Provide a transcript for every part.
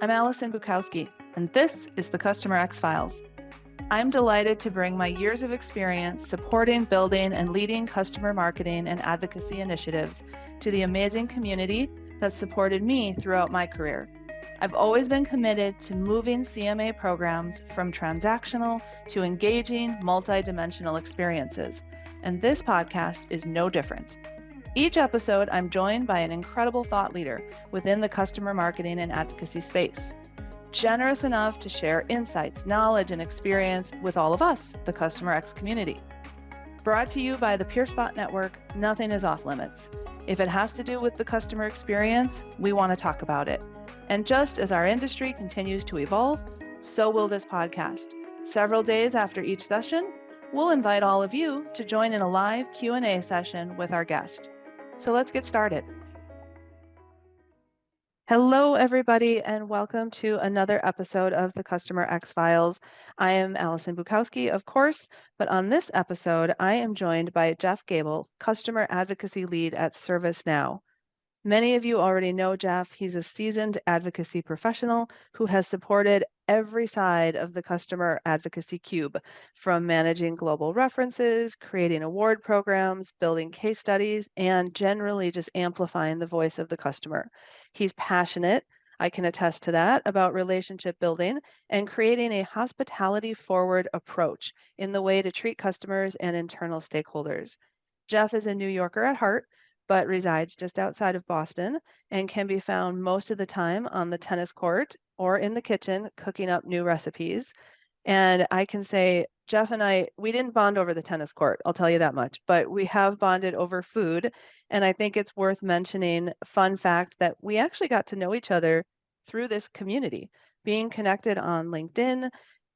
I'm Allison Bukowski, and this is the CustomerX Files. I'm delighted to bring my years of experience supporting, building, and leading customer marketing and advocacy initiatives to the amazing community that supported me throughout my career. I've always been committed to moving CMA programs from transactional to engaging, multidimensional experiences, and this podcast is no different. Each episode, I'm joined by an incredible thought leader within the customer marketing and advocacy space, generous enough to share insights, knowledge, and experience with all of us, the CustomerX community. Brought to you by the PeerSpot Network, nothing is off limits. If it has to do with the customer experience, we want to talk about it. And just as our industry continues to evolve, so will this podcast. Several days after each session, we'll invite all of you to join in a live Q&A session with our guest. So let's get started. Hello, everybody, and welcome to another episode of the CustomerX Files. I am Allison Bukowski, of course, but on this episode, I am joined by Jeff Gable, Customer Advocacy Lead at ServiceNow. Many of you already know Jeff. He's a seasoned advocacy professional who has supported every side of the customer advocacy cube, from managing global references, creating award programs, building case studies, and generally just amplifying the voice of the customer. He's passionate, I can attest to that, about relationship building and creating a hospitality forward approach in the way to treat customers and internal stakeholders. Jeff is a New Yorker at heart, but resides just outside of Boston and can be found most of the time on the tennis court or in the kitchen cooking up new recipes. And I can say, Jeff and I, we didn't bond over the tennis court, I'll tell you that much, but we have bonded over food. And I think it's worth mentioning, fun fact, that we actually got to know each other through this community, being connected on LinkedIn,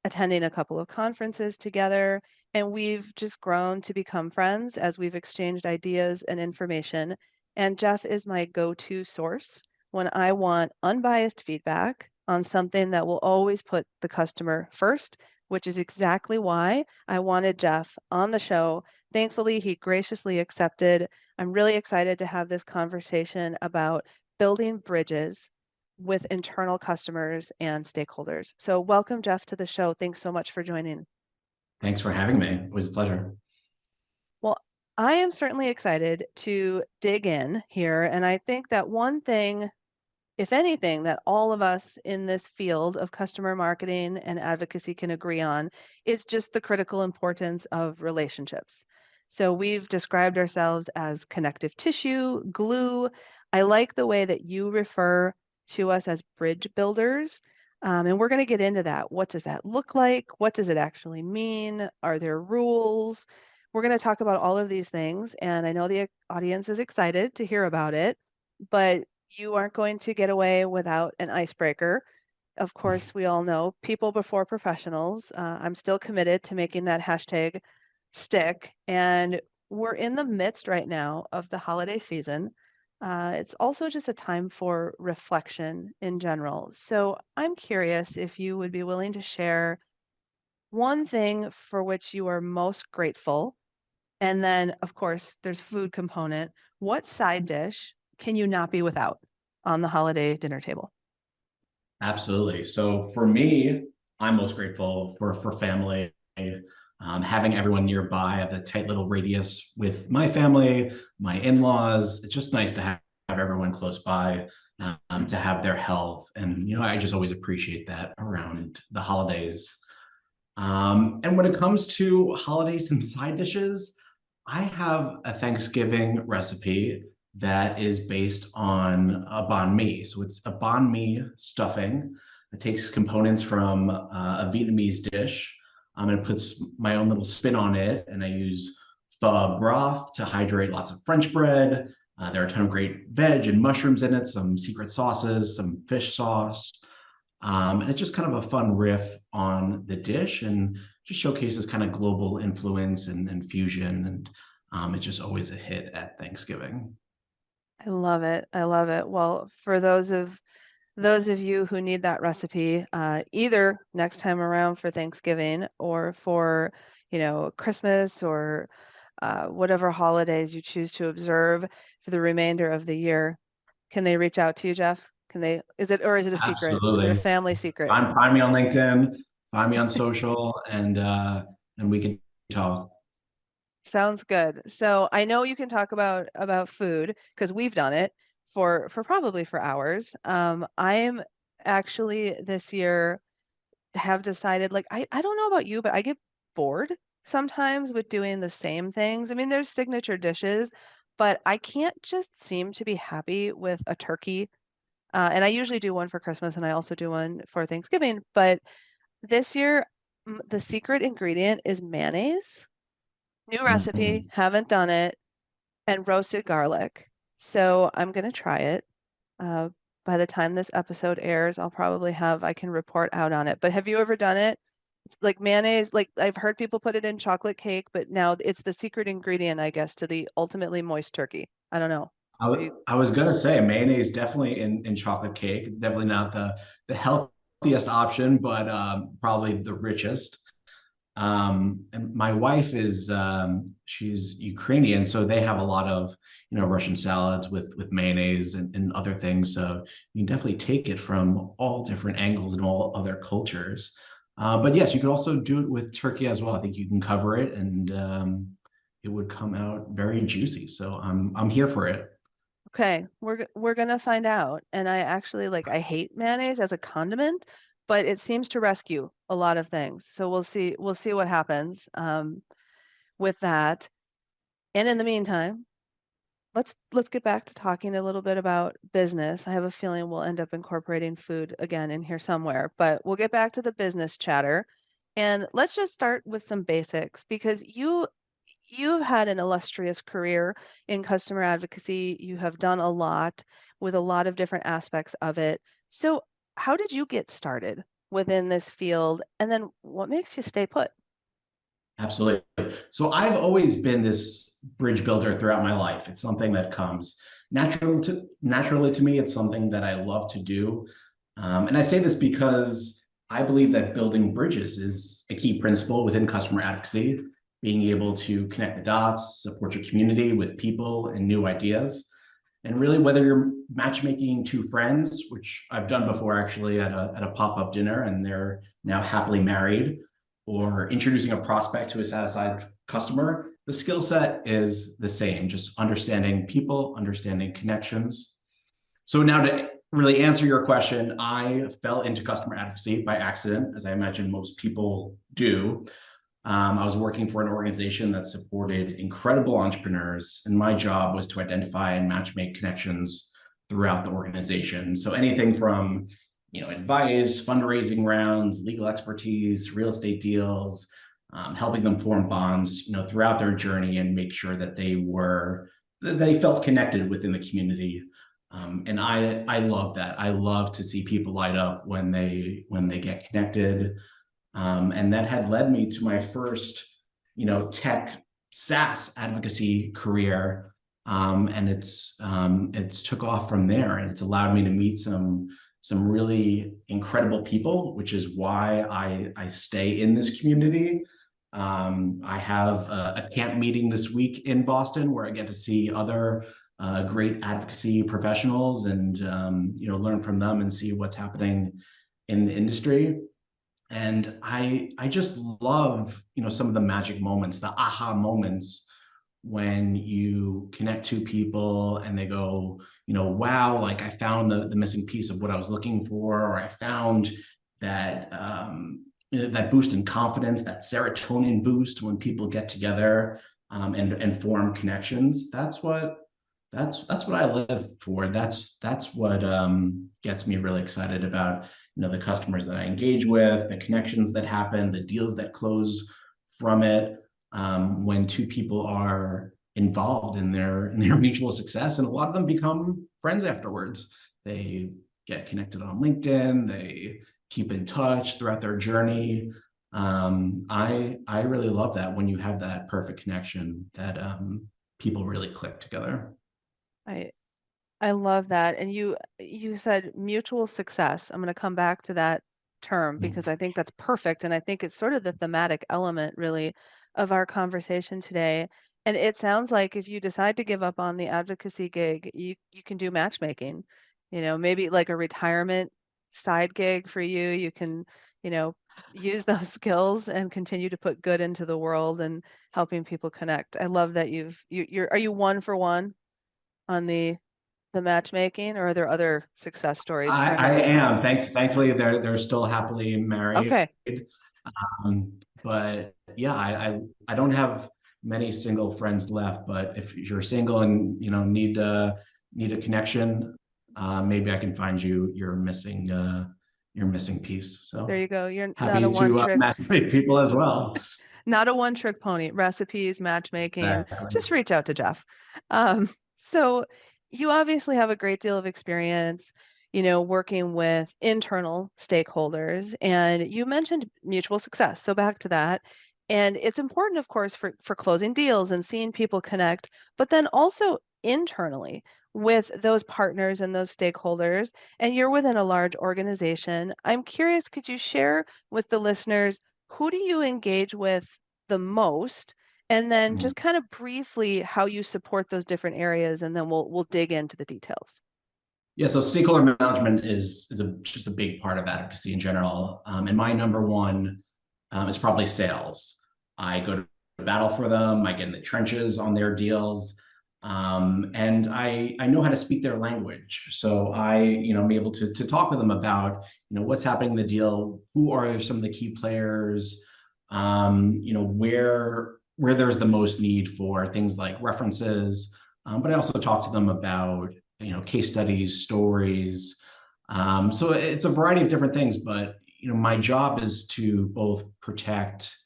attending a couple of conferences together, and we've just grown to become friends as we've exchanged ideas and information. And Jeff is my go-to source when I want unbiased feedback on something that will always put the customer first, which is exactly why I wanted Jeff on the show. Thankfully, he graciously accepted. I'm really excited to have this conversation about building bridges with internal customers and stakeholders. So welcome, Jeff, to the show. Thanks so much for joining. Thanks for having me. It was a pleasure. Well, I am certainly excited to dig in here. And I think that one thing, if anything, that all of us in this field of customer marketing and advocacy can agree on is just the critical importance of relationships. So we've described ourselves as connective tissue, glue. I like the way that you refer to us as bridge builders. And we're going to get into that. What does that look like? What does it actually mean? Are there rules? We're going to talk about all of these things. And I know the audience is excited to hear about it, but you aren't going to get away without an icebreaker. Of course, we all know people before professionals. I'm still committed to making that hashtag stick. And we're in the midst right now of the holiday season. It's also just a time for reflection in general. So I'm curious if you would be willing to share one thing for which you are most grateful. And then, of course, there's food component. What side dish can you not be without on the holiday dinner table? Absolutely. So for me, I'm most grateful for family, having everyone nearby. I have a tight little radius with my family, my in-laws. It's just nice to have everyone close by, to have their health. And, I just always appreciate that around the holidays. And when it comes to holidays and side dishes, I have a Thanksgiving recipe that is based on a banh mi. So it's a banh mi stuffing. It takes components from a Vietnamese dish, and puts my own little spin on it. And I use pho broth to hydrate lots of French bread. There are a ton of great veg and mushrooms in it, some secret sauces, some fish sauce. And it's just kind of a fun riff on the dish and just showcases kind of global influence and fusion. And it's just always a hit at Thanksgiving. I love it. I love it. Well, for those of you who need that recipe, either next time around for Thanksgiving or for, Christmas or whatever holidays you choose to observe for the remainder of the year, can they reach out to you, Jeff? Can they, is it a secret? Is it a Absolutely. family secret? Find me on LinkedIn, find me on social, and we can talk. Sounds good. So I know you can talk about food because we've done it for probably for hours. I'm actually this year have decided like I don't know about you, but I get bored sometimes with doing the same things. I mean, there's signature dishes, but I can't just seem to be happy with a turkey. And I usually do one for Christmas and I also do one for Thanksgiving. But this year, the secret ingredient is mayonnaise. New recipe, Mhm. haven't done it, and roasted garlic. So I'm gonna try it. Uh, by the time this episode airs, I can report out on it. But have you ever done it? It's like mayonnaise, like I've heard people put it in chocolate cake, but now it's the secret ingredient, I guess, to the ultimately moist turkey. I don't know. Have you? I was gonna say mayonnaise definitely in chocolate cake. Definitely not the healthiest option, but probably the richest. And my wife is she's Ukrainian, so they have a lot of Russian salads with mayonnaise and other things. So you can definitely take it from all different angles and all other cultures. But yes, you could also do it with turkey as well. I think you can cover it, and it would come out very juicy. So I'm here for it. Okay, we're gonna find out. And I actually I hate mayonnaise as a condiment, but it seems to rescue a lot of things. So we'll see what happens with that. And in the meantime, let's get back to talking a little bit about business. I have a feeling we'll end up incorporating food again in here somewhere, but we'll get back to the business chatter. And let's just start with some basics because you've had an illustrious career in customer advocacy. You have done a lot with a lot of different aspects of it. So, how did you get started within this field? And then what makes you stay put? Absolutely. So I've always been this bridge builder throughout my life. It's something that comes naturally to me. It's something that I love to do. And I say this because I believe that building bridges is a key principle within customer advocacy, being able to connect the dots, support your community with people and new ideas. And really, whether you're matchmaking two friends, which I've done before actually at a pop-up dinner, and they're now happily married, or introducing a prospect to a satisfied customer, the skill set is the same, just understanding people, understanding connections. So now to really answer your question, I fell into customer advocacy by accident, as I imagine most people do. I was working for an organization that supported incredible entrepreneurs, and my job was to identify and matchmake connections throughout the organization. So anything from advice, fundraising rounds, legal expertise, real estate deals, helping them form bonds, throughout their journey and make sure that they felt connected within the community. And I love that. I love to see people light up when they get connected, and that had led me to my first, tech SaaS advocacy career. And it's took off from there, and it's allowed me to meet some really incredible people, which is why I stay in this community. I have a camp meeting this week in Boston where I get to see other great advocacy professionals and learn from them and see what's happening in the industry. And I just love some of the magic moments, the aha moments, when you connect two people and they go, wow, like I found the missing piece of what I was looking for, or I found that that boost in confidence, that serotonin boost when people get together, and form connections. That's what I live for. That's what gets me really excited about the customers that I engage with, the connections that happen, the deals that close from it, when two people are involved in their mutual success, and a lot of them become friends afterwards. They get connected on LinkedIn. They keep in touch throughout their journey. I really love that when you have that perfect connection that people really click together. I I love that. And you said mutual success. I'm going to come back to that term because I think that's perfect. And I think it's sort of the thematic element really of our conversation today. And it sounds like if you decide to give up on the advocacy gig, you can do matchmaking. maybe like a retirement side gig for you. You can, you know, use those skills and continue to put good into the world and helping people connect. I love that are you one for one on the matchmaking, or are there other success stories I, for I another time? am. Thankfully, they're still happily married. Okay, But yeah, I don't have many single friends left. But if you're single and need a connection, maybe I can find you your missing piece. there So you go. You're not a happy one to trick match make people as well. Not a one-trick pony. Recipes, matchmaking, Exactly. just reach out to Jeff. Um, so you obviously have a great deal of experience, working with internal stakeholders, and you mentioned mutual success. So back to that. And it's important, of course, for closing deals and seeing people connect, but then also internally with those partners and those stakeholders. And you're within a large organization. I'm curious, could you share with the listeners who do you engage with the most? And then Mhm. just kind of briefly how you support those different areas, and then we'll dig into the details. Yeah, so stakeholder management is just a big part of advocacy in general. And my number one is probably sales. I go to battle for them. I get in the trenches on their deals, and I know how to speak their language. So I'm able to talk with them about what's happening in the deal, who are some of the key players, where there's the most need for things like references. But I also talk to them about case studies, stories. So it's a variety of different things, but my job is to both protect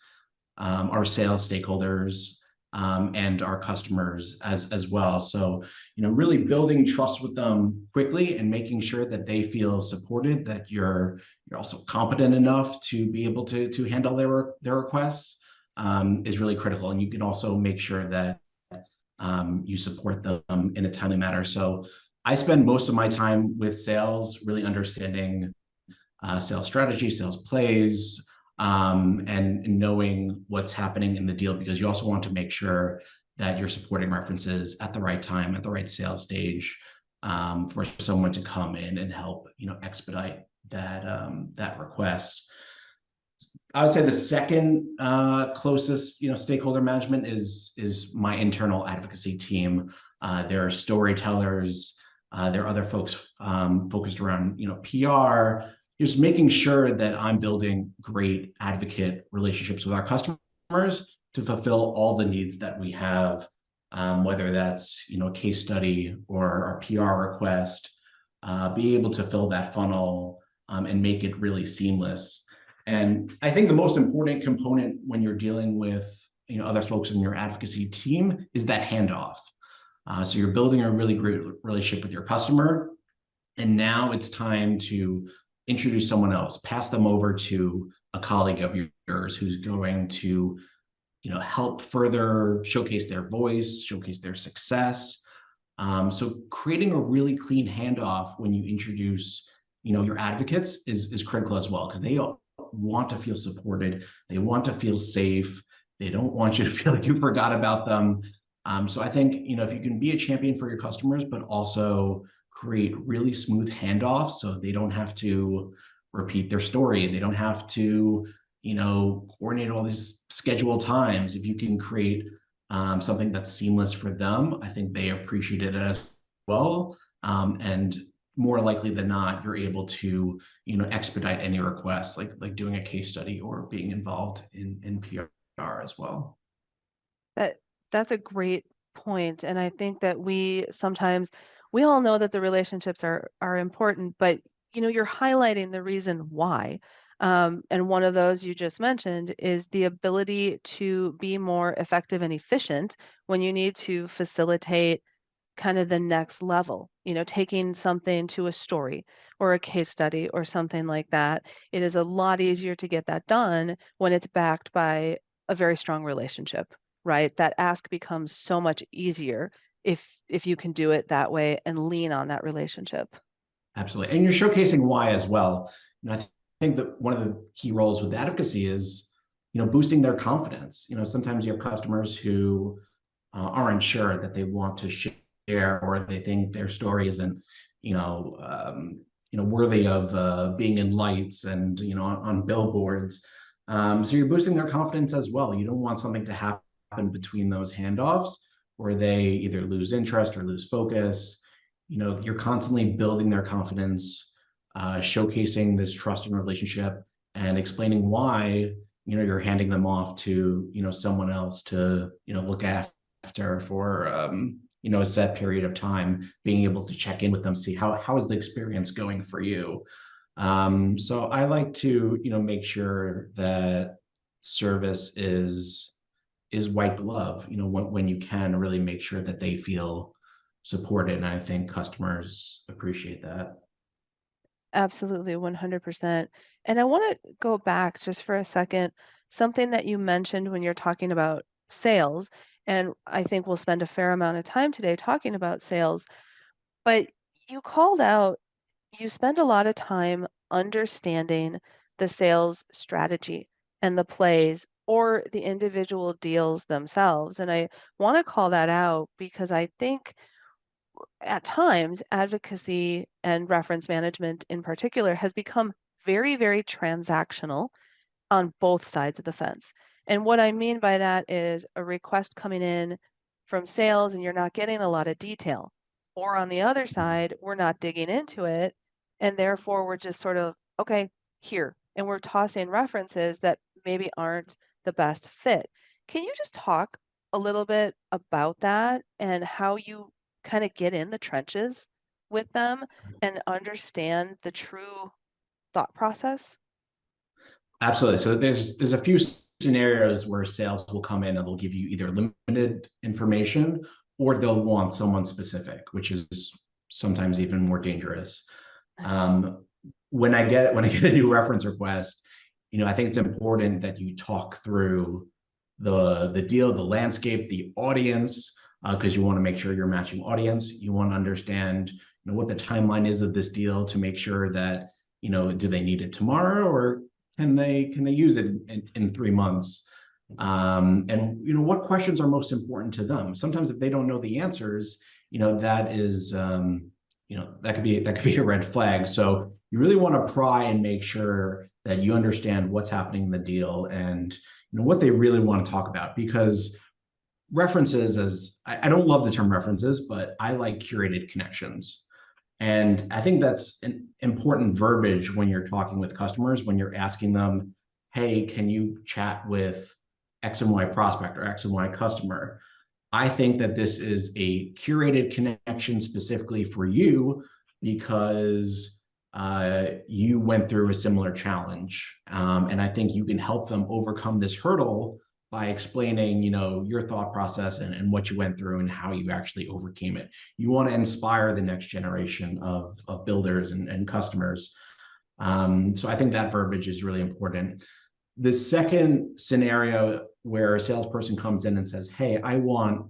our sales stakeholders and our customers as well. So really building trust with them quickly and making sure that they feel supported, that you're also competent enough to be able to handle their requests is really critical. And you can also make sure that you support them in a timely manner. So I spend most of my time with sales, really understanding sales strategy, sales plays, and knowing what's happening in the deal, because you also want to make sure that you're supporting references at the right time, at the right sales stage, for someone to come in and help expedite that request. I would say the second closest, stakeholder management is my internal advocacy team. There are storytellers. There are other folks focused around, PR. Just making sure that I'm building great advocate relationships with our customers to fulfill all the needs that we have, whether that's a case study or a PR request. Be able to fill that funnel and make it really seamless. And I think the most important component when you're dealing with other folks in your advocacy team is that handoff. So you're building a really great relationship with your customer, and now it's time to introduce someone else, pass them over to a colleague of yours who's going to help further showcase their voice, showcase their success. So creating a really clean handoff when you introduce your advocates is critical as well, because they want to feel supported. They want to feel safe. They don't want you to feel like you forgot about them. So I think, if you can be a champion for your customers, but also create really smooth handoffs so they don't have to repeat their story. They don't have to, coordinate all these scheduled times. If you can create something that's seamless for them, I think they appreciate it as well. And more likely than not, you're able to, expedite any requests, like doing a case study or being involved in PR as well. That that's a great point, and I think that we all know that the relationships are important, but you're highlighting the reason why. And one of those you just mentioned is the ability to be more effective and efficient when you need to facilitate kind of the next level, taking something to a story or a case study or something like that. It is a lot easier to get that done when it's backed by a very strong relationship, right? That ask becomes so much easier if you can do it that way and lean on that relationship. Absolutely. And you're showcasing why as well. Think that one of the key roles with advocacy is, boosting their confidence. Sometimes you have customers who aren't sure that they want to share, or they think their story isn't, worthy of being in lights and on billboards. So you're boosting their confidence as well. You don't want something to happen between those handoffs where they either lose interest or lose focus. You're constantly building their confidence, showcasing this trust and relationship, and explaining why you're handing them off to someone else to look after for a set period of time, being able to check in with them, see how is the experience going for you. So I like to make sure that service is white glove, when you can really make sure that they feel supported. And I think customers appreciate that. Absolutely, 100%. And I want to go back just for a second, something that you mentioned when you're talking about sales, and I think we'll spend a fair amount of time today talking about sales, but you called out you spend a lot of time understanding the sales strategy and the plays or the individual deals themselves. And I want to call that out because I think at times advocacy and reference management in particular has become very, very transactional on both sides of the fence. And what I mean by that is a request coming in from sales and you're not getting a lot of detail. Or on the other side, we're not digging into it. And therefore, we're just sort of, okay, here. And we're tossing references that maybe aren't the best fit. Can you just talk a little bit about that and how you kind of get in the trenches with them and understand the true thought process? Absolutely. So there's a few scenarios where sales will come in and they'll give you either limited information or they'll want someone specific, which is sometimes even more dangerous. Um, when I get a new reference request, I think it's important that you talk through the deal, the landscape, the audience, because you want to make sure you're matching audience. You want to understand what the timeline is of this deal to make sure that do they need it tomorrow or can they use it in 3 months? And what questions are most important to them? Sometimes if they don't know the answers, that is that could be a red flag. So you really want to pry and make sure that you understand what's happening in the deal and what they really want to talk about. Because references, as I don't love the term references, but I like curated connections. And I think that's an important verbiage when you're talking with customers, when you're asking them, hey, can you chat with X and Y prospect or X and Y customer? I think that this is a curated connection specifically for you because you went through a similar challenge. And I think you can help them overcome this hurdle by explaining, your thought process and what you went through and how you actually overcame it. You want to inspire the next generation of builders and customers. So I think that verbiage is really important. The second scenario where a salesperson comes in and says, hey, I want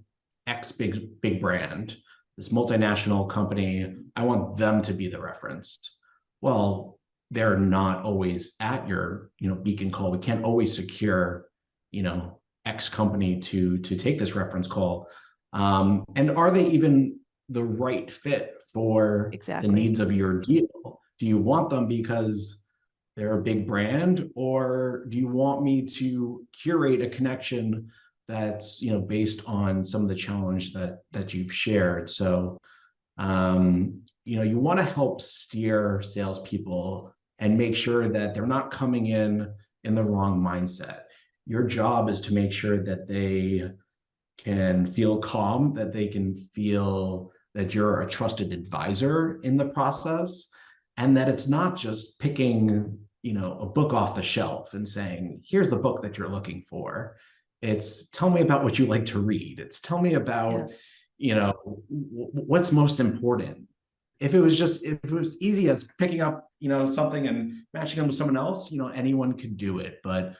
X big brand, this multinational company, I want them to be the reference. Well, they're not always at your beacon call. We can't always secure X company to take this reference call. And are they even the right fit for the Exactly. needs of your deal? Do you want them because they're a big brand, or do you want me to curate a connection that's based on some of the challenge that you've shared? So you want to help steer salespeople and make sure that they're not coming in the wrong mindset. Your job is to make sure that they can feel calm, that they can feel that you're a trusted advisor in the process, and that it's not just picking a book off the shelf and saying, here's the book that you're looking for. It's tell me about what you like to read. It's tell me about Yes. what's most important. If it was easy as picking up something and matching them with someone else, anyone could do it. But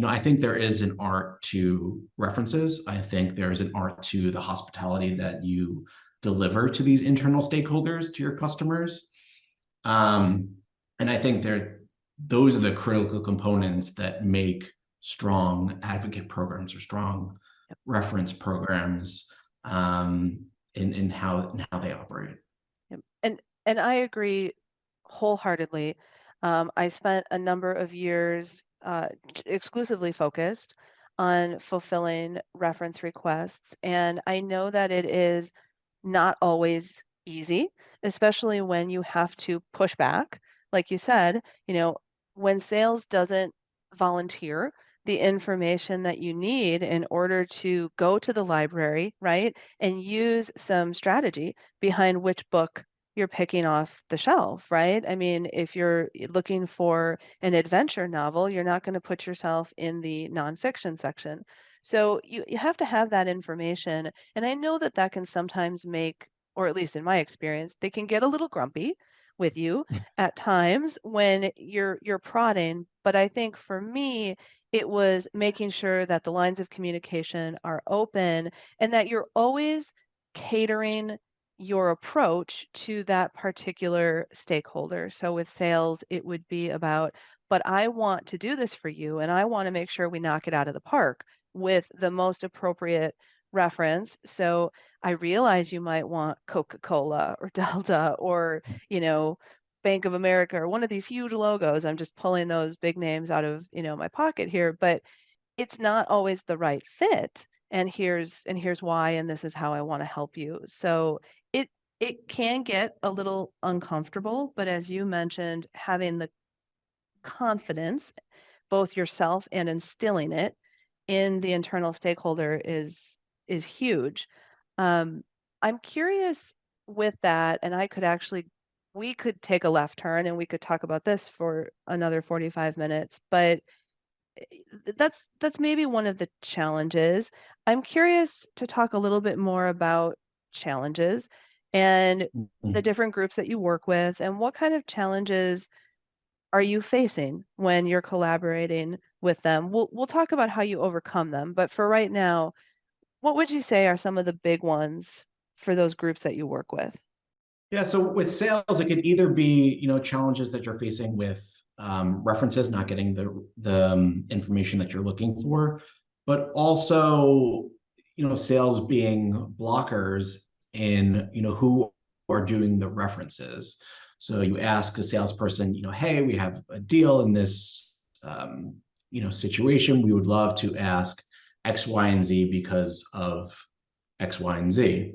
I think there is an art to references. I think there's an art to the hospitality that you deliver to these internal stakeholders, to your customers. And I think those are the critical components that make strong advocate programs or strong Yep. reference programs in how they operate. Yep. And And I agree wholeheartedly. I spent a number of years exclusively focused on fulfilling reference requests, and I know that it is not always easy, especially when you have to push back. Like you said, when sales doesn't volunteer the information that you need in order to go to the library, right, and use some strategy behind which book you're picking off the shelf, right? I mean, if you're looking for an adventure novel, you're not going to put yourself in the nonfiction section. So you have to have that information. And I know that that can sometimes make, or at least in my experience, they can get a little grumpy with you at times when you're prodding. But I think for me, it was making sure that the lines of communication are open and that you're always catering your approach to that particular stakeholder. So with sales, it would be about, but I want to do this for you and I want to make sure we knock it out of the park with the most appropriate reference. So I realize you might want Coca-Cola or Delta or, you know, Bank of America or one of these huge logos. I'm just pulling those big names out of, my pocket here, but it's not always the right fit. And here's why, and this is how I want to help you. So it it can get a little uncomfortable, but as you mentioned, having the confidence, both yourself and instilling it in the internal stakeholder is huge. Um, I'm curious with that, and we could take a left turn and we could talk about this for another 45 minutes, but that's maybe one of the challenges. I'm curious to talk a little bit more about challenges and the different groups that you work with and what kind of challenges are you facing when you're collaborating with them? We'll talk about how you overcome them, but for right now, what would you say are some of the big ones for those groups that you work with? Yeah, so with sales, it could either be, challenges that you're facing with references, not getting the information that you're looking for, but also, sales being blockers in, who are doing the references. So you ask a salesperson, hey, we have a deal in this, situation. We would love to ask X, Y, and Z because of X, Y, and Z.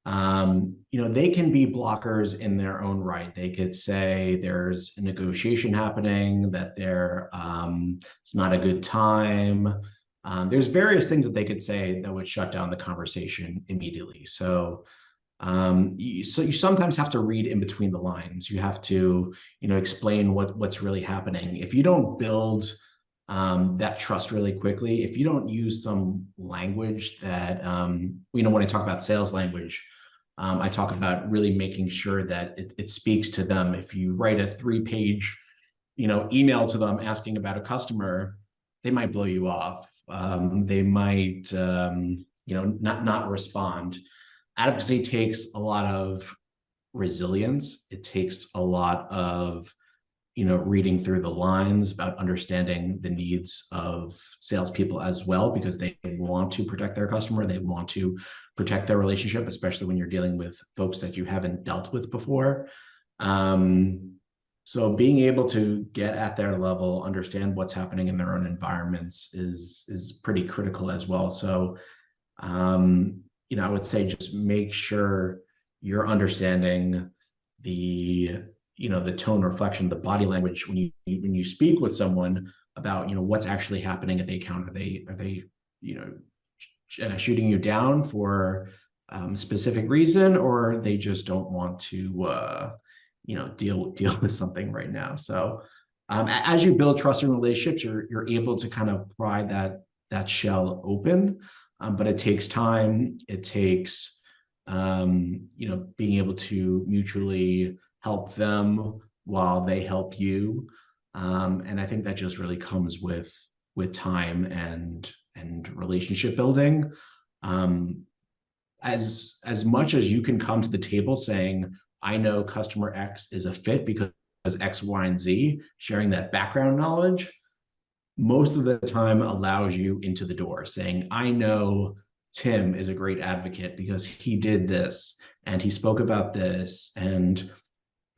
They can be blockers in their own right. They could say there's a negotiation happening, that it's not a good time. There's various things that they could say that would shut down the conversation immediately. So you sometimes have to read in between the lines. You have to, explain what's really happening. If you don't build that trust really quickly, if you don't use some language that, when I talk about sales language, I talk about really making sure that it speaks to them. If you write a 3-page, email to them asking about a customer, they might blow you off. They might, not respond. Advocacy takes a lot of resilience. It takes a lot of reading through the lines, about understanding the needs of salespeople as well, because they want to protect their customer. They want to protect their relationship, especially when you're dealing with folks that you haven't dealt with before. So being able to get at their level, understand what's happening in their own environments is pretty critical as well. So, I would say just make sure you're understanding the tone, reflection, the body language when you speak with someone about what's actually happening at the account. Are they shooting you down for a specific reason, or they just don't want to deal with something right now. So as you build trust and relationships, you're able to kind of pry that shell open, but it takes time. It takes being able to mutually help them while they help you. And I think that just really comes with time and relationship building. As much as you can come to the table saying, I know customer X is a fit because X, Y, and Z, sharing that background knowledge most of the time allows you into the door, saying, I know Tim is a great advocate because he did this and he spoke about this, and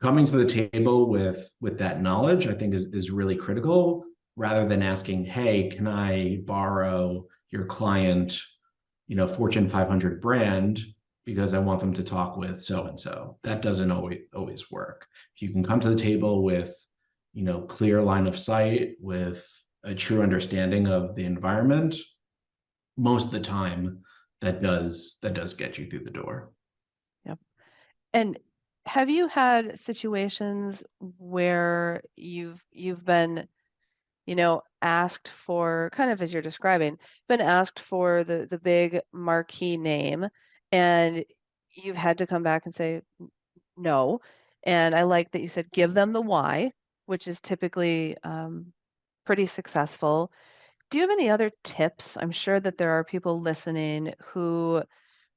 coming to the table with that knowledge, I think is really critical, rather than asking, hey, can I borrow your client, Fortune 500 brand, because I want them to talk with so and so. That doesn't always work. If you can come to the table with, clear line of sight, with a true understanding of the environment, most of the time that does get you through the door. Yep. And have you had situations where you've been, asked for kind of as you're describing, been asked for the big marquee name and you've had to come back and say no. And I like that you said give them the why, which is typically pretty successful. Do you have any other tips? I'm sure that there are people listening who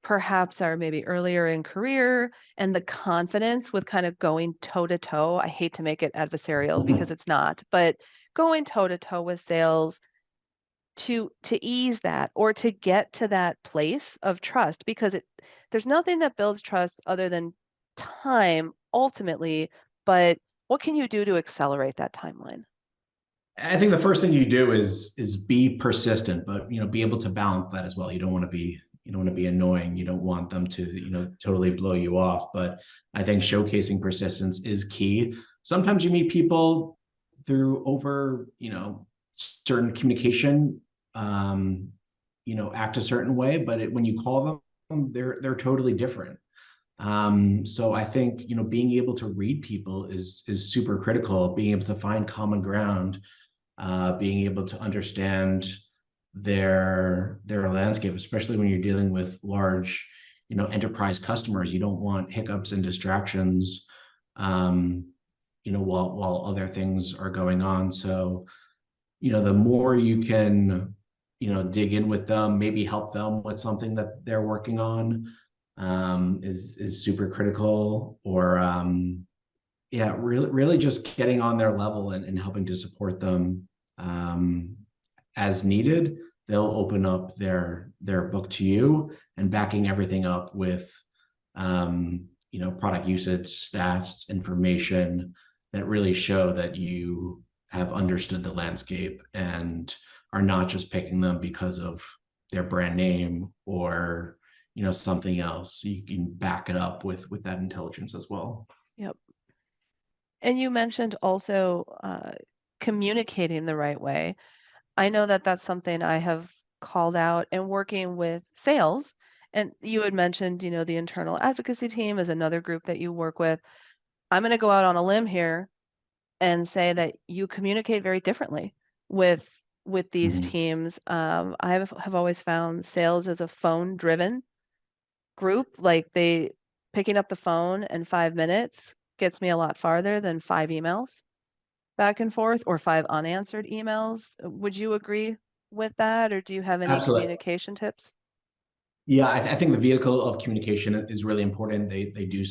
perhaps are maybe earlier in career and the confidence with kind of going toe to toe. I hate to make it adversarial because it's not, but going toe to toe with sales to ease that or to get to that place of trust because there's nothing that builds trust other than time ultimately, but what can you do to accelerate that timeline? I think the first thing you do is be persistent, but be able to balance that as well. You don't want to be annoying. You don't want them to totally blow you off. But I think showcasing persistence is key. Sometimes you meet people through over certain communication, act a certain way, but when you call them, they're totally different. So I think being able to read people is super critical. Being able to find common ground, being able to understand their landscape, especially when you're dealing with large, enterprise customers. You don't want hiccups and distractions, while other things are going on. So, the more you can, dig in with them, maybe help them with something that they're working on, is super critical. Or yeah, really just getting on their level and helping to support them as needed. They'll open up their book to you, and backing everything up with product usage, stats, information that really show that you have understood the landscape and are not just picking them because of their brand name or something else. You can back it up with that intelligence as well. Yep. And you mentioned also communicating the right way. I know that that's something I have called out and working with sales. And you had mentioned, the internal advocacy team is another group that you work with. I'm going to go out on a limb here and say that you communicate very differently with these Mhm. teams. I have always found sales as a phone-driven group. Like they picking up the phone in 5 minutes gets me a lot farther than 5 emails back and forth or 5 unanswered emails. Would you agree with that, or do you have any Absolutely. communication tips? Yeah, I think the vehicle of communication is really important. They do,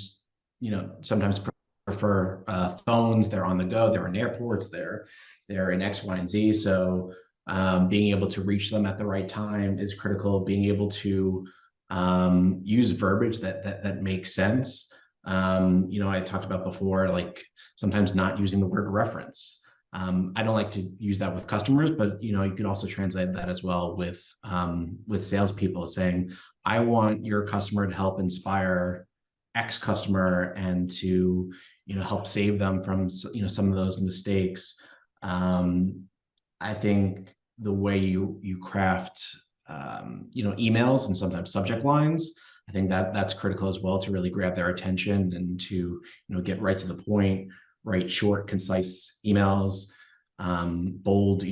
sometimes prefer phones. They're on the go. They're in airports. They're in X, Y, and Z. So being able to reach them at the right time is critical. Being able to use verbiage that makes sense. I talked about before, like sometimes not using the word reference. I don't like to use that with customers, but you could also translate that as well with salespeople, saying, "I want your customer to help inspire X customer and to help save them from some of those mistakes." I think the way you craft emails and sometimes subject lines, I think that's critical as well to really grab their attention and to get right to the point, write short, concise emails, bold,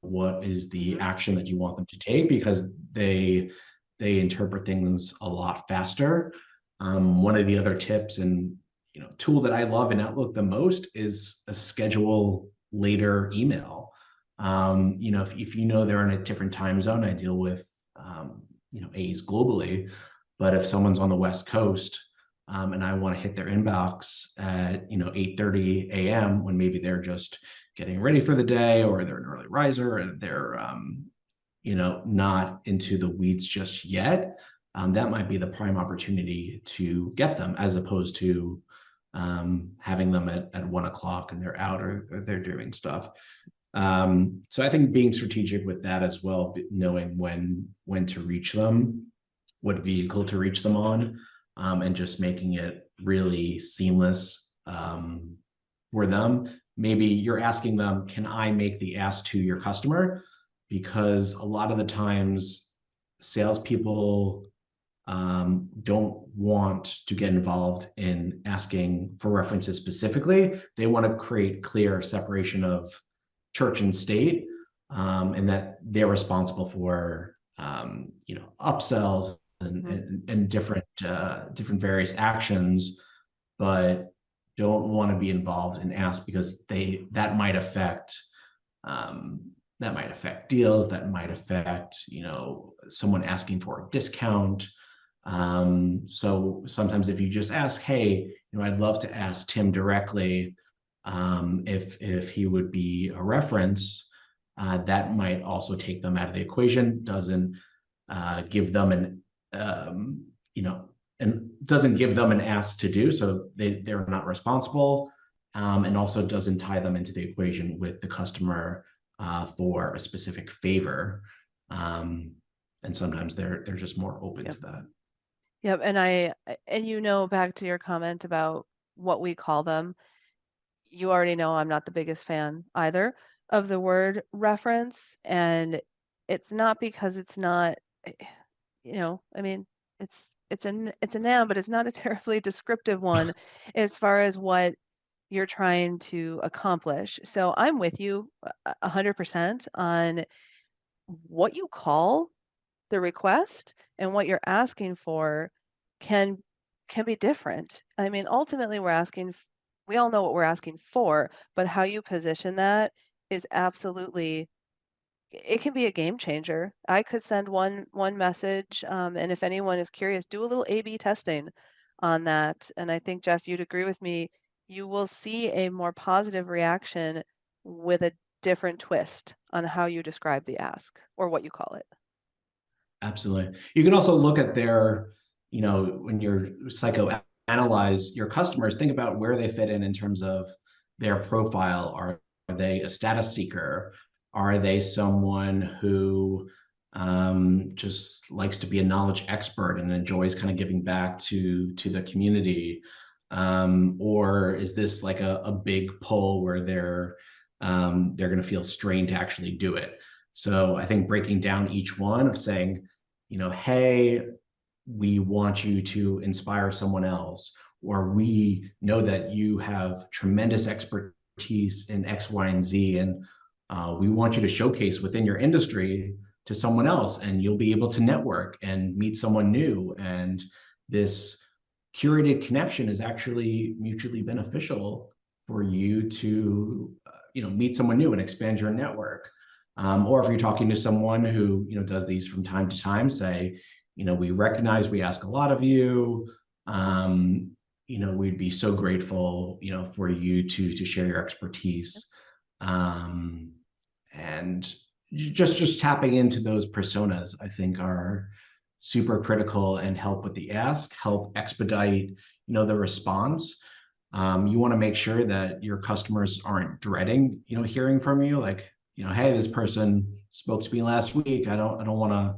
what is the Hmm. action that you want them to take, because they interpret things a lot faster. One of the other tips and tool that I love in Outlook the most is a schedule later email. If they're in a different time zone, I deal with A's globally, but if someone's on the West Coast, and I want to hit their inbox at 8:30 a.m. when maybe they're just getting ready for the day, or they're an early riser and they're not into the weeds just yet, that might be the prime opportunity to get them, as opposed to having them at 1 o'clock and they're out or they're doing stuff. So I think being strategic with that as well, knowing when to reach them, what vehicle to reach them on, and just making it really seamless for them. Maybe you're asking them, can I make the ask to your customer? Because a lot of the times salespeople don't want to get involved in asking for references specifically. They want to create clear separation of church and state, and that they're responsible for upsells and different various actions, but don't want to be involved and ask because that might affect deals, that might affect someone asking for a discount. So sometimes if you just ask, hey, I'd love to ask Tim directly if he would be a reference, that might also take them out of the equation. Doesn't give them doesn't give them an ask to do, so they're not responsible, and also doesn't tie them into the equation with the customer for a specific favor. And sometimes they're just more open Yep. to that. Yep. And back to your comment about what we call them, you already know I'm not the biggest fan either of the word reference. And it's not because it's not, eh, I mean, it's a noun, but it's not a terribly descriptive one as far as what you're trying to accomplish. So I'm with you 100% on what you call the request and what you're asking for can can be different. I mean, ultimately we all know what we're asking for, but how you position that is absolutely it can be a game changer. I could send one message, and if anyone is curious, do a little A/B testing on that. And I think Jeff, you'd agree with me. You will see a more positive reaction with a different twist on how you describe the ask or what you call it. Absolutely. You can also look at when you're psychoanalyze your customers, think about where they fit in terms of their profile. Are they a status seeker? Are they someone who just likes to be a knowledge expert and enjoys kind of giving back to the community? Or is this like a big pull where they're going to feel strained to actually do it? So I think breaking down each one of saying, hey, we want you to inspire someone else, or we know that you have tremendous expertise in X, Y, and Z, and we want you to showcase within your industry to someone else, and you'll be able to network and meet someone new. And this curated connection is actually mutually beneficial for you to, meet someone new and expand your network. Or if you're talking to someone who does these from time to time, say, we recognize we ask a lot of you. We'd be so grateful, for you to share your expertise. And just tapping into those personas, I think, are super critical and help with the ask, help expedite, the response. You want to make sure that your customers aren't dreading, hearing from you, like, hey, this person spoke to me last week. I don't want to,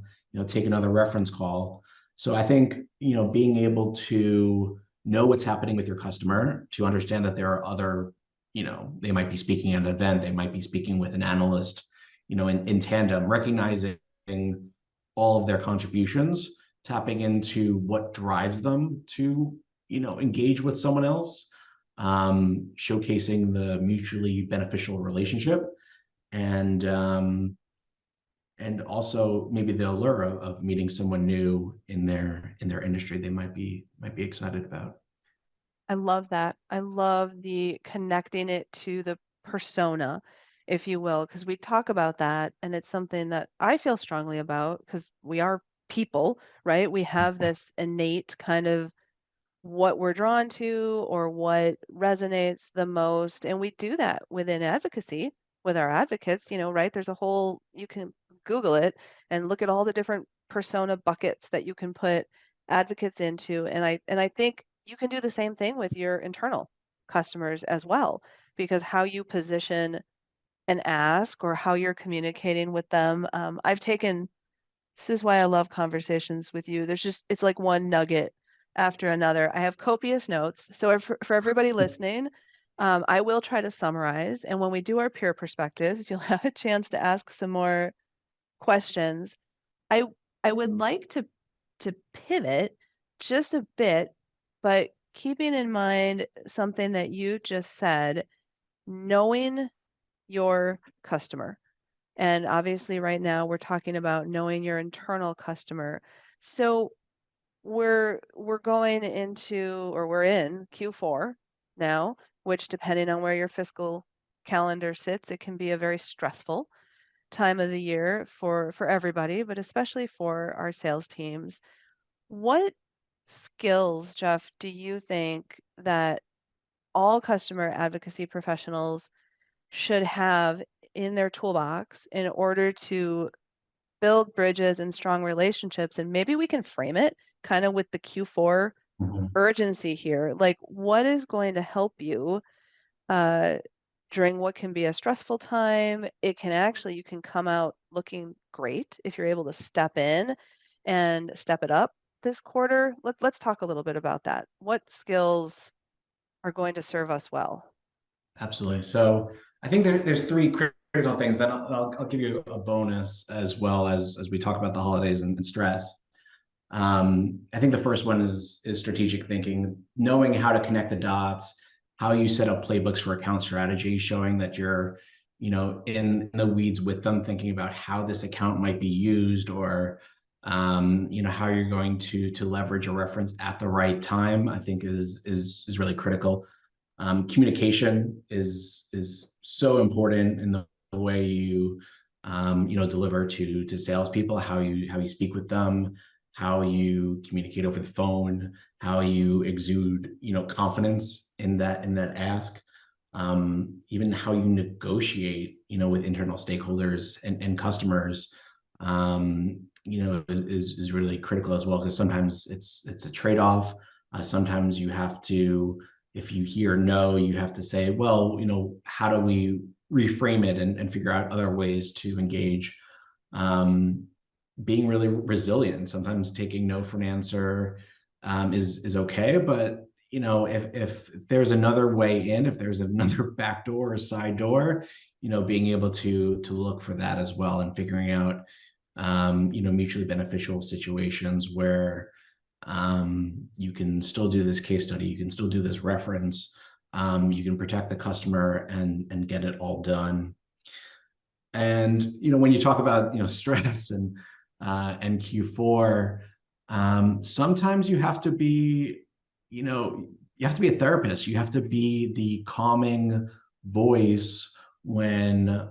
take another reference call. So I think, being able to know what's happening with your customer, to understand that there are other, they might be speaking at an event, they might be speaking with an analyst, in tandem, recognizing all of their contributions, tapping into what drives them to, engage with someone else, showcasing the mutually beneficial relationship, and also maybe the allure of meeting someone new in their industry they might be excited about. I love that. I love the connecting it to the persona, if you will, because we talk about that and it's something that I feel strongly about because we are people, right? We have this innate kind of what we're drawn to or what resonates the most. And we do that within advocacy with our advocates, right? You can Google it and look at all the different persona buckets that you can put advocates into. And I think you can do the same thing with your internal customers as well, because how you position an ask or how you're communicating with them. I've taken This is why I love conversations with you. It's like one nugget after another. I have copious notes. So for everybody listening, I will try to summarize. And when we do our peer perspectives, you'll have a chance to ask some more questions. I I would like to pivot just a bit, but keeping in mind something that you just said, knowing your customer. And obviously, right now, we're talking about knowing your internal customer. So we're going into, or we're in Q4 now, which depending on where your fiscal calendar sits, it can be a very stressful time of the year for everybody, but especially for our sales teams. What skills, Jeff, do you think that all customer advocacy professionals should have in their toolbox in order to build bridges and strong relationships? And maybe we can frame it kind of with the Q4 Mhm. urgency here. Like, what is going to help you uh, during what can be a stressful time? You can come out looking great if you're able to step in and step it up this quarter. Let's talk a little bit about that. What skills are going to serve us well? Absolutely. So I think there's three critical things. Then I'll give you a bonus as well as we talk about the holidays and stress. I think the first one is strategic thinking, knowing how to connect the dots, how you set up playbooks for account strategy, showing that you're, in the weeds with them, thinking about how this account might be used, or how you're going to leverage a reference at the right time. I think is really critical. Communication is so important in the way you deliver to salespeople, how you speak with them, how you communicate over the phone, how you exude confidence in that ask, even how you negotiate with internal stakeholders and customers, is really critical as well, because sometimes it's a trade-off. Sometimes you have to, if you hear no, you have to say, well, how do we reframe it and figure out other ways to engage. um, Being really resilient. Sometimes taking no for an answer is okay, but if there's another way in, if there's another back door or side door, being able to look for that as well, and figuring out mutually beneficial situations where you can still do this case study, you can still do this reference, you can protect the customer and get it all done. And when you talk about stress and Q4, sometimes you have to be a therapist. You have to be the calming voice when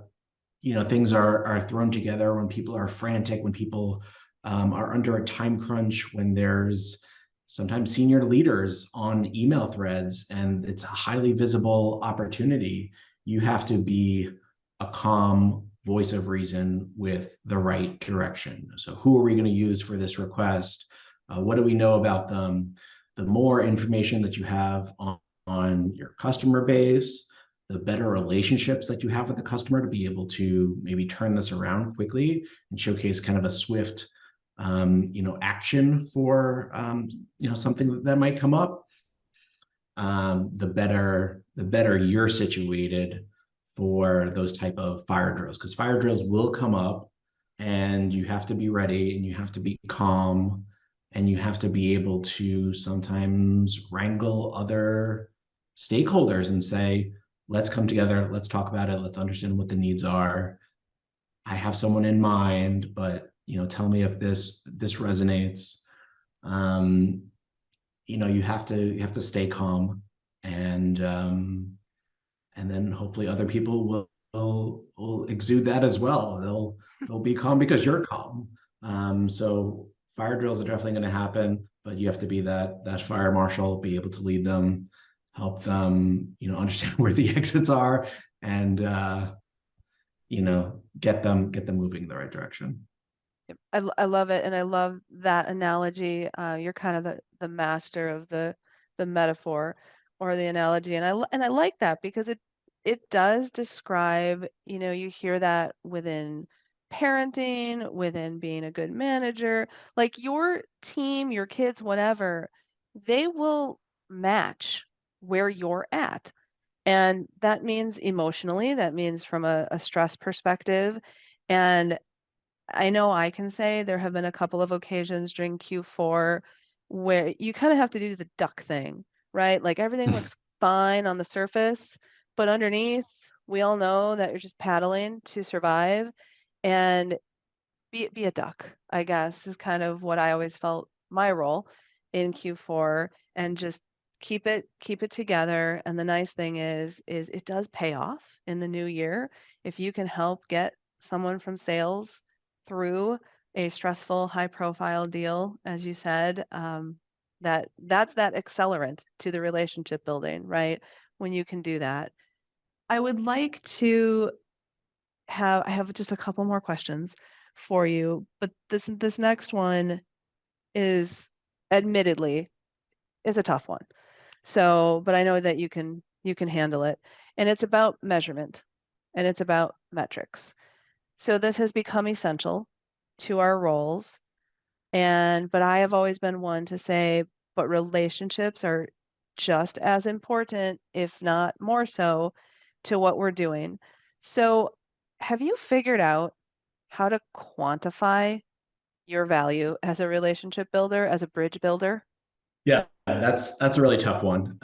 things are thrown together, when people are frantic, when people are under a time crunch, when there's sometimes senior leaders on email threads and it's a highly visible opportunity. You have to be a calm voice of reason with the right direction. So who are we going to use for this request? What do we know about them? The more information that you have on your customer base, the better relationships that you have with the customer to be able to maybe turn this around quickly and showcase kind of a swift action for something that might come up. The better you're situated for those type of fire drills, because fire drills will come up, and you have to be ready, and you have to be calm, and you have to be able to sometimes wrangle other stakeholders and say, let's come together, let's talk about it, let's understand what the needs are. I have someone in mind, but tell me if this resonates. um you have to stay calm, and then hopefully other people will exude that as well. They'll be calm because you're calm. So fire drills are definitely going to happen, but you have to be that fire marshal, be able to lead them, help them understand where the exits are, and get them moving in the right direction. Yep. I love it, and I love that analogy. You're kind of the master of the the metaphor or the analogy. And I like that because it does describe, you hear that within parenting, within being a good manager, like your team, your kids, whatever, they will match where you're at. And that means emotionally, that means from a stress perspective. And I know I can say there have been a couple of occasions during Q4 where you kind of have to do the duck thing, right? Like everything looks fine on the surface, but underneath, we all know that you're just paddling to survive. And be a duck, I guess, is kind of what I always felt my role in Q4, and just keep it together. And the nice thing is it does pay off in the new year if you can help get someone from sales through a stressful, high profile deal, as you said. That's that accelerant to the relationship building, right? When you can do that. I would like to I have just a couple more questions for you, but this next one is admittedly is a tough one. So, but I know that you can handle it. And it's about measurement and it's about metrics. So this has become essential to our roles. But I have always been one to say, but relationships are just as important, if not more so, to what we're doing. So have you figured out how to quantify your value as a relationship builder, as a bridge builder? Yeah, that's a really tough one.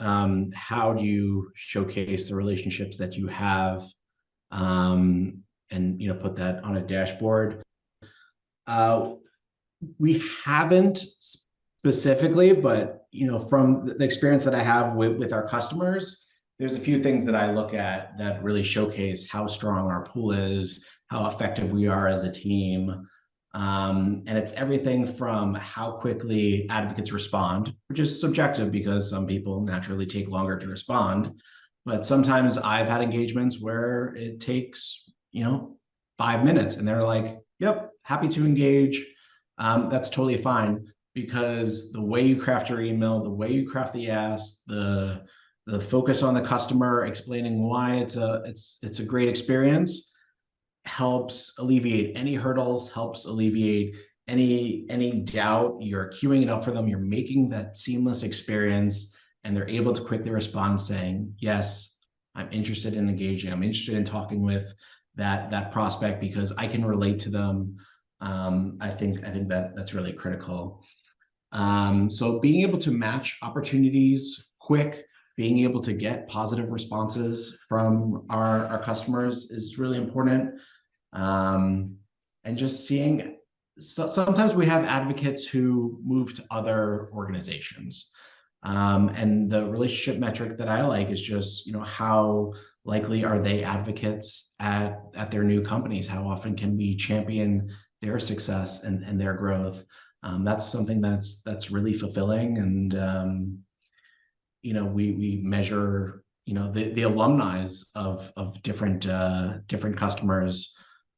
How do you showcase the relationships that you have, and put that on a dashboard? Uh, we haven't specifically, but from the experience that I have with our customers, there's a few things that I look at that really showcase how strong our pool is, how effective we are as a team. And it's everything from how quickly advocates respond, which is subjective because some people naturally take longer to respond. But sometimes I've had engagements where it takes, 5 minutes and they're like, yep, happy to engage. That's totally fine because the way you craft your email, the way you craft the ask, the focus on the customer, explaining why it's a great experience helps alleviate any hurdles, helps alleviate any doubt. You're queuing it up for them. You're making that seamless experience, and they're able to quickly respond saying, "Yes, I'm interested in engaging. I'm interested in talking with that prospect because I can relate to them." I think that's really critical. So being able to match opportunities quick, being able to get positive responses from our customers is really important. And just seeing, sometimes we have advocates who move to other organizations. And the relationship metric that I like is just, how likely are they advocates at their new companies? How often can we champion their success and their growth? That's something that's really fulfilling. And we measure the alumni of different customers,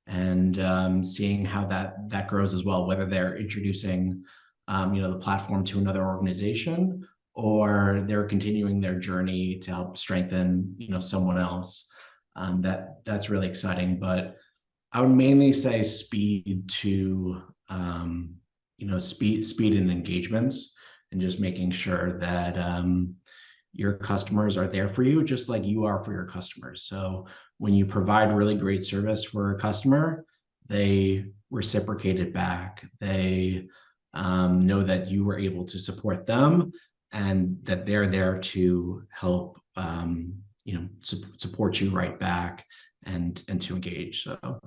and seeing how that grows as well, whether they're introducing the platform to another organization or they're continuing their journey to help strengthen someone else. That's really exciting. But I would mainly say speed to speed and engagements, and just making sure that your customers are there for you just like you are for your customers. So when you provide really great service for a customer, they reciprocate it back. They know that you were able to support them and that they're there to help support you right back, and to engage. So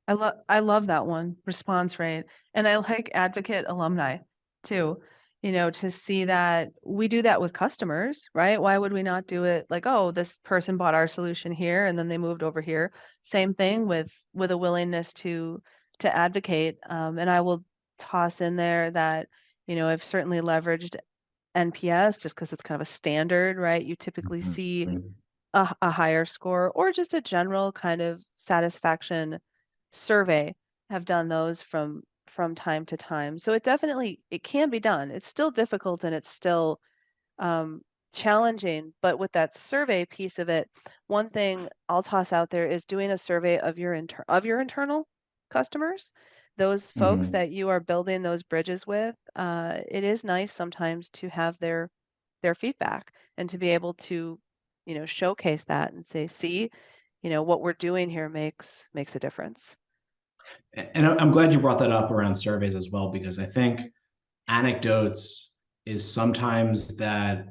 I love that one, response rate. And I like advocate alumni too. To see that we do that with customers, right? Why would we not do it like, oh, this person bought our solution here and then they moved over here. Same thing with a willingness to advocate. And I will toss in there that, I've certainly leveraged NPS just because it's kind of a standard, right? You typically see a higher score or just a general kind of satisfaction survey. Have done those from time to time. So it can be done. It's still difficult and it's still challenging, but with that survey piece of it, one thing I'll toss out there is doing a survey of your internal customers, those folks Mhm. that you are building those bridges with. It is nice sometimes to have their feedback and to be able to, showcase that and say, see, what we're doing here makes a difference. And I'm glad you brought that up around surveys as well, because I think anecdotes is sometimes that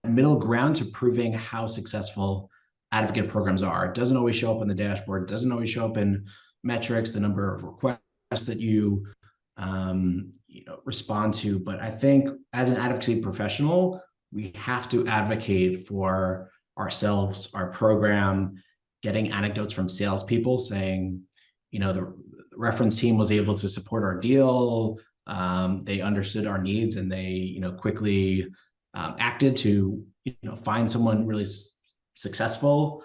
middle ground to proving how successful advocate programs are. It doesn't always show up on the dashboard. It doesn't always show up in metrics, the number of requests that respond to. But I think as an advocacy professional, we have to advocate for ourselves, our program, getting anecdotes from salespeople saying, the reference team was able to support our deal. They understood our needs and they, quickly acted to, find someone really successful.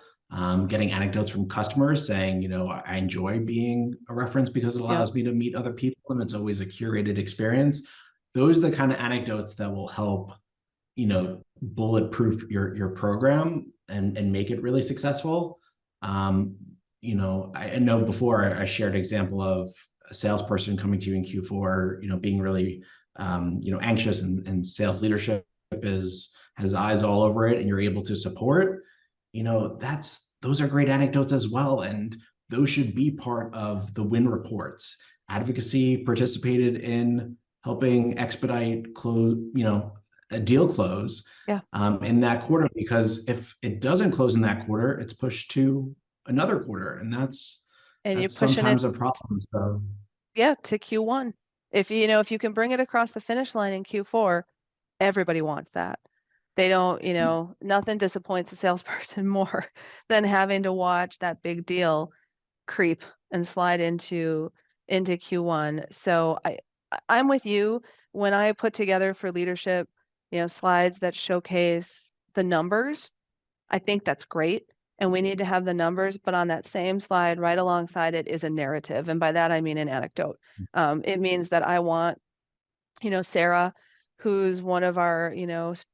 Getting anecdotes from customers saying, I enjoy being a reference because it Yep. allows me to meet other people and it's always a curated experience. Those are the kind of anecdotes that will help, bulletproof your program and make it really successful. Um, I know before I shared an example of a salesperson coming to you in Q4, being really anxious, and sales leadership is has eyes all over it and you're able to support, those are great anecdotes as well. And those should be part of the win reports. Advocacy participated in helping expedite close, a deal close Yeah. in that quarter, because if it doesn't close in that quarter, it's pushed to another quarter, and And you're that's pushing it, sometimes a problem. So yeah, to Q1. If you can bring it across the finish line in Q4, everybody wants that. They don't, nothing disappoints a salesperson more than having to watch that big deal creep and slide into Q1. So I'm with you when I put together for leadership, slides that showcase the numbers. I think that's great. And we need to have the numbers, but on that same slide, right alongside it is a narrative. And by that, I mean an anecdote. It means that I want, Sarah, who's one of our,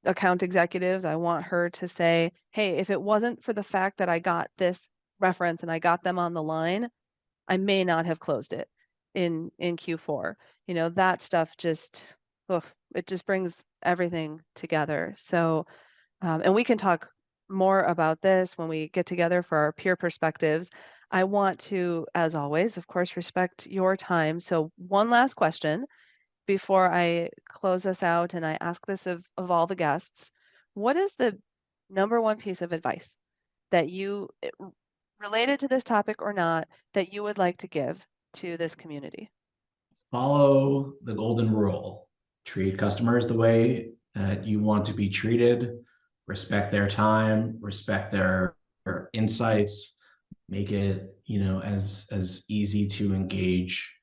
account executives, I want her to say, hey, if it wasn't for the fact that I got this reference and I got them on the line, I may not have closed it in Q4. That stuff just, oof, it just brings everything together. So, and we can talk more about this when we get together for our peer perspectives. I want to, as always, of course, respect your time. So, one last question before I close us out, and I ask this of all the guests. What is the number one piece of advice that related to this topic or not, that you would like to give to this community? follow the golden rule. Treat customers the way that you want to be treated. Respect their time, respect their insights, make it, as easy to engage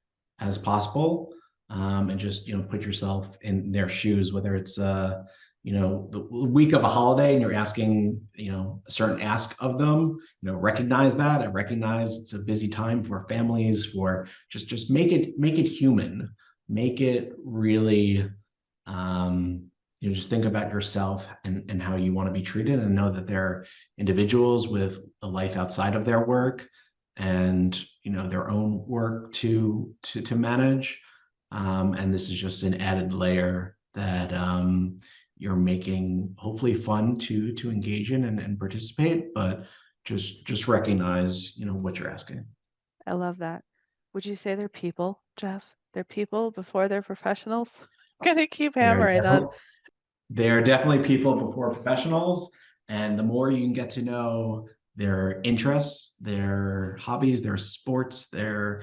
as possible. And just, put yourself in their shoes, whether it's the week of a holiday and you're asking, a certain ask of them, recognize that. I recognize it's a busy time for families, for just make it human, make it really, just think about yourself and how you want to be treated, and know that they're individuals with a life outside of their work and, their own work to manage. And this is just an added layer that you're making hopefully fun to engage in and participate, but just recognize, what you're asking. I love that. Would you say they're people, Jeff? They're people before they're professionals? Gonna keep They're hammering on. definitely they're definitely people before professionals, and the more you can get to know their interests, their hobbies, their sports, their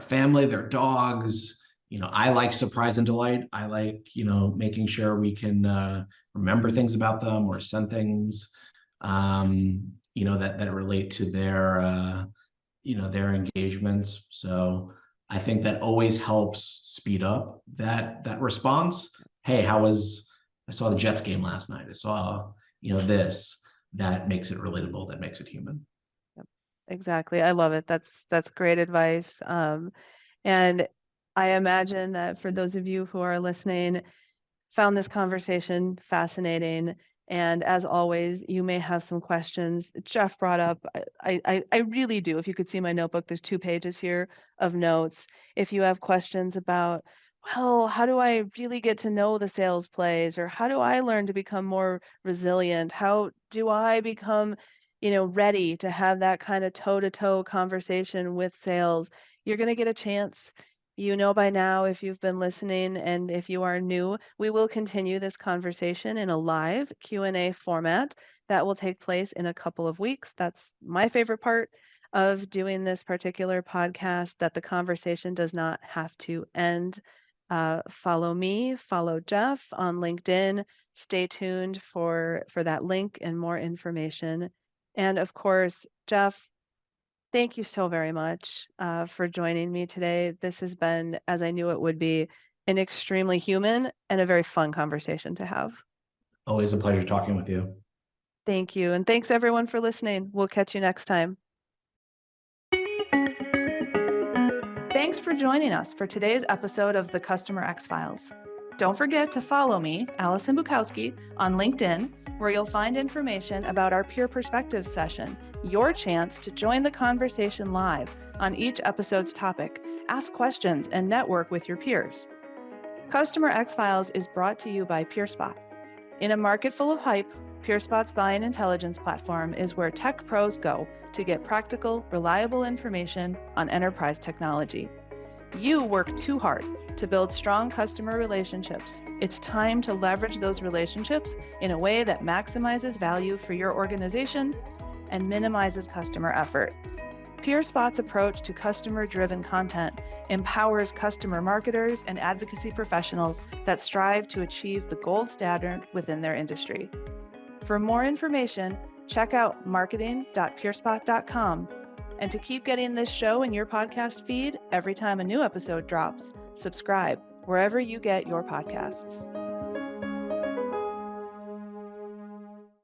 family, their dogs. I like surprise and delight. I like, making sure we can remember things about them or send things, that relate to their engagements. So I think that always helps speed up that response. Hey, I saw the Jets game last night. I saw, this. That makes it relatable. That makes it human. Yep, exactly. I love it. That's great advice. And I imagine that for those of you who are listening, found this conversation fascinating. And as always, you may have some questions. Jeff brought up, I really do. If you could see my notebook, there's 2 pages here of notes. If you have questions about, well, how do I really get to know the sales plays? Or how do I learn to become more resilient? How do I become, ready to have that kind of toe-to-toe conversation with sales? You're going to get a chance. You know by now if you've been listening, and if you are new, we will continue this conversation in a live Q&A format that will take place in a couple of weeks. That's my favorite part of doing this particular podcast, that the conversation does not have to end. Follow me, follow Jeff on LinkedIn. Stay tuned for that link and more information. And of course, Jeff, thank you so very much for joining me today. This has been, as I knew it would be, an extremely human and a very fun conversation to have. Always a pleasure talking with you. Thank you. And thanks everyone for listening. We'll catch you next time. Thanks for joining us for today's episode of the CustomerX Files. Don't forget to follow me, Allison Bukowski, on LinkedIn, where you'll find information about our Peer Perspectives session, your chance to join the conversation live on each episode's topic, ask questions, and network with your peers. CustomerX Files is brought to you by PeerSpot. In a market full of hype, PeerSpot's buying intelligence platform is where tech pros go to get practical, reliable information on enterprise technology. You work too hard to build strong customer relationships. It's time to leverage those relationships in a way that maximizes value for your organization and minimizes customer effort. PeerSpot's approach to customer-driven content empowers customer marketers and advocacy professionals that strive to achieve the gold standard within their industry. For more information, check out marketing.peerspot.com. And to keep getting this show in your podcast feed every time a new episode drops, subscribe wherever you get your podcasts.